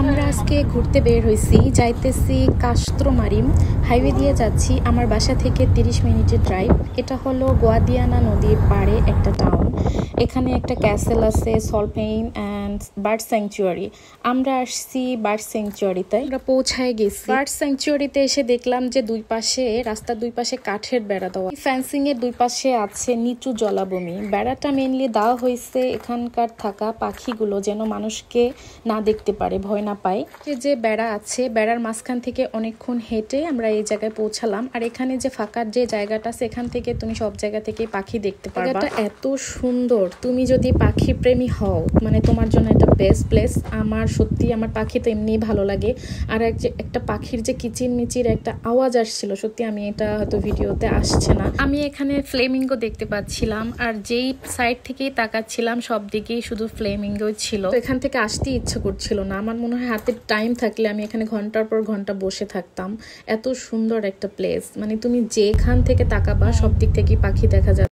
আমরা আজকে ঘুরতে বের হইছি, যাইতেছি কাস্ত্রমারিম হাইওয়ে দিয়ে যাচ্ছি। আমার বাসা থেকে 30 মিনিটের ড্রাইভ। এটা হলো গুয়াদিয়ানা নদীর পাড়ে একটা টাউন। এখানে একটা ক্যাসেল আছে, সলপেইন অ্যান্ড বার্ড স্যাংচুয়ারি। আমরা আসছি বার্ড স্যাংচুয়ারিতে, আমরা পৌঁছায় গেছি। বার্ড স্যাংচুয়ারিতে এসে দেখলাম যে রাস্তার দুই পাশে কাঠের বেড়া দেওয়া, ফেন্সিং এর দুই পাশে আছে নিচু জলাভূমি। বেড়াটা মেনলি দেওয়া হয়েছে এখানকার থাকা পাখিগুলো যেন মানুষকে না দেখতে পারে, ভয় না পায়। যে বেড়া আছে, বেড়ার মাঝখান থেকে অনেকক্ষণ হেঁটে আমরা এই জায়গায় পৌঁছালাম। আর এখানে যে ফাঁকার যে জায়গাটা, সেখান থেকে তুমি সব জায়গা থেকে পাখি দেখতে পারবা। এটা এত সুন্দর, তুমি যদি পাখি প্রেমী হও মানে তোমার জন্য এটা বেস্ট প্লেস। আমার সত্যি আমার পাখি তো এমনিই ভালো লাগে। আর একটা পাখির যে কিচিরমিচির একটা আওয়াজ আসছিল, সত্যি আমি এটা হয়তো ভিডিওতে আসছে না। আমি এখানে ফ্লেমিঙ্গো দেখতে পাচ্ছিলাম, আর যেই সাইড থেকেই তাকাচ্ছিলাম সব দিকেই শুধু ফ্লেমিঙ্গো ছিল। তো এখান থেকে আসতে ইচ্ছে করছিল না। আমার মনে হয় হাতে টাইম থাকলে আমি এখানে ঘন্টার পর ঘন্টা বসে থাকতাম। এত সুন্দর একটা প্লেস, মানে তুমি যেখান থেকে তাকাবা সব দিক থেকেই পাখি দেখা যাবে।